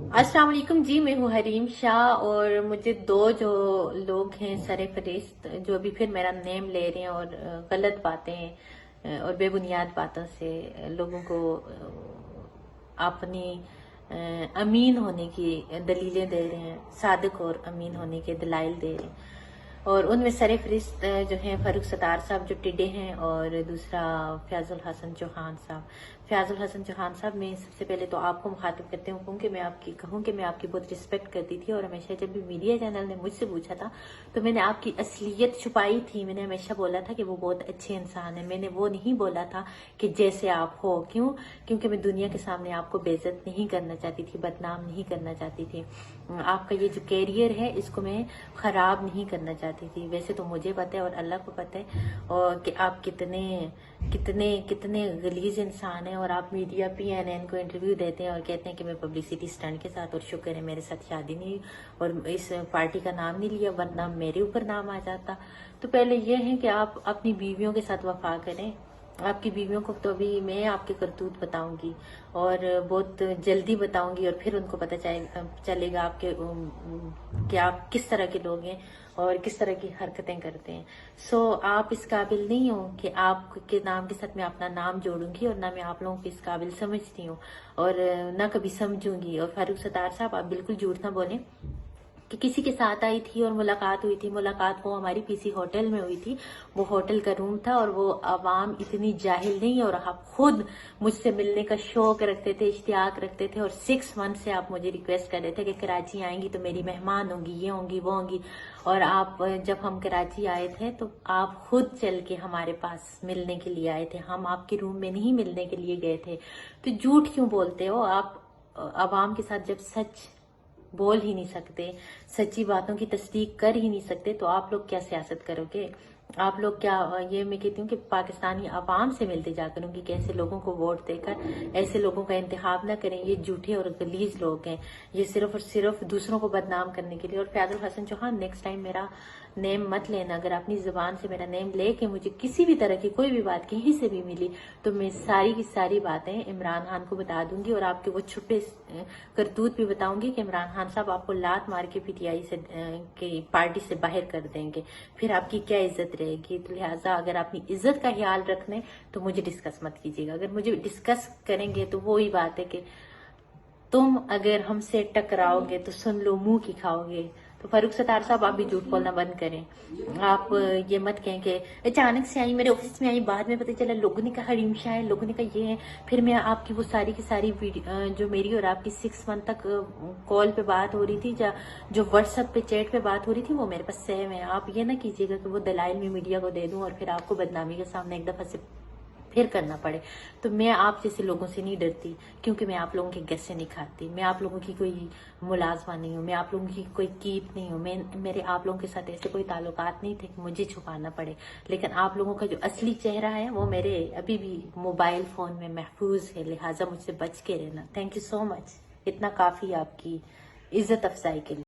अस्सलाम वालेकुम जी। मैं हूँ हरीम शाह और मुझे दो जो लोग हैं सर फहरिस्त जो अभी फिर मेरा नेम ले रहे हैं और गलत बातें और बेबुनियाद बातों से लोगों को अपनी अमीन होने की दलीलें दे रहे हैं, सादिक और अमीन होने के दलाइल दे रहे हैं। और उनमें सर फहरिस्त जो हैं फारूक सत्तार साहब जो टिड्डे हैं और दूसरा फयाजुल हसन चौहान साहब। फयाजुल हसन चौहान साहब, मैं सबसे पहले तो आपको मुखातिब करते हूँ कि मैं आपकी बहुत रिस्पेक्ट करती थी और हमेशा जब भी मीडिया चैनल ने मुझसे पूछा था तो मैंने आपकी असलियत छुपाई थी। मैंने हमेशा बोला था कि वो बहुत अच्छे इंसान है। मैंने वो नहीं बोला था कि जैसे आप हो। क्योंकि मैं दुनिया के सामने आपको बेइज्जत नहीं करना चाहती थी, बदनाम नहीं करना चाहती थी। आपका ये जो कैरियर है इसको मैं खराब नहीं करना चाहती थी। वैसे तो मुझे पता है और अल्लाह को पता है और कि आप कितने कितने कितने गलीज इंसान हैं। और आप मीडिया PNN को इंटरव्यू देते हैं और कहते हैं कि मैं पब्लिसिटी स्टंट के साथ, और शुक्र है मेरे साथ शादी नहीं और इस पार्टी का नाम नहीं लिया, वरना मेरे ऊपर नाम आ जाता। तो पहले यह है कि आप अपनी बीवियों के साथ वफा करें। आपकी बीवियों को तो अभी मैं आपके करतूत बताऊंगी और बहुत जल्दी बताऊंगी और फिर उनको पता चलेगा आपके कि आप किस तरह के लोग हैं और किस तरह की हरकतें करते हैं। आप इस काबिल नहीं हो कि आपके नाम के साथ मैं अपना नाम जोड़ूंगी और ना मैं आप लोगों को इस काबिल समझती हूँ और ना कभी समझूंगी। और फारूक सत्तार साहब, आप बिल्कुल झूठ ना बोलें कि किसी के साथ आई थी और मुलाकात हुई थी। मुलाकात वो हमारी PC होटल में हुई थी। वो होटल का रूम था और वो आवाम इतनी जाहिल नहीं। और आप खुद मुझसे मिलने का शौक रखते थे, इश्तियाक रखते थे और 6 मंथ से आप मुझे रिक्वेस्ट कर रहे थे कि कराची आएंगी तो मेरी मेहमान होंगी, ये होंगी, वो होंगी। और आप जब हम कराची आए थे तो आप खुद चल के हमारे पास मिलने के लिए आए थे। हम आपके रूम में नहीं मिलने के लिए गए थे। तो झूठ क्यों बोलते हो आप? आवाम के साथ जब सच बोल ही नहीं सकते, सच्ची बातों की तस्दीक कर ही नहीं सकते, तो आप लोग क्या सियासत करोगे? आप लोग क्या, ये मैं कहती हूँ कि पाकिस्तानी आवाम से मिलते जा करूंगी कि ऐसे लोगों को वोट देकर ऐसे लोगों का इंतखाब ना करें। ये झूठे और गलीज लोग हैं, ये सिर्फ और सिर्फ दूसरों को बदनाम करने के लिए। और फयाजुल हसन चौहान, नेक्स्ट टाइम मेरा नेम मत लेना। अगर अपनी जुबान से मेरा नेम लेके मुझे किसी भी तरह की कोई भी बात कहीं से भी मिली तो मैं सारी की सारी बातें इमरान खान को बता दूंगी और आपके वो छुपे करतूत भी बताऊंगी कि इमरान खान साहब आपको लात मार के PTI से की पार्टी से बाहर कर देंगे। फिर आपकी क्या इज्जत रहेगी? तो लिहाजा अगर अपनी इज्जत का ख्याल रखने तो मुझे डिस्कस मत कीजिएगा। अगर मुझे डिस्कस करेंगे तो वो ही बात है कि तुम अगर हमसे टकराओगे तो सुन लो मुंह की खाओगे। तो फारूक सत्तार साहब, आप भी झूठ बोलना बंद करें। आप ये मत कहें कि अचानक से आई, मेरे ऑफिस में आई, बाद में पता चला लोगों ने कहा हरीम शाह है, लोगों ने कहा ये है। फिर मैं आपकी वो सारी की सारी जो मेरी और आपकी 6 मंथ तक कॉल पे बात हो रही थी, जो व्हाट्सएप पे चैट पे बात हो रही थी, वो मेरे पास सेव है। आप ये ना कीजिएगा कि वो दलाइल में मीडिया को दे दूं और फिर आपको बदनामी के सामने एक दफा से फिर करना पड़े। तो मैं आप जैसे लोगों से नहीं डरती, क्योंकि मैं आप लोगों के गस्से नहीं खाती। मैं आप लोगों की कोई मुलाजमा नहीं हूँ, मैं आप लोगों की कोई कीप नहीं हूँ। मेरे आप लोगों के साथ ऐसे कोई ताल्लुकात नहीं थे कि मुझे छुपाना पड़े। लेकिन आप लोगों का जो असली चेहरा है वो मेरे अभी भी मोबाइल फोन में महफूज है, लिहाजा मुझसे बच के रहना। Thank you so much. इतना काफी आपकी इज्जत अफजाई के लिए।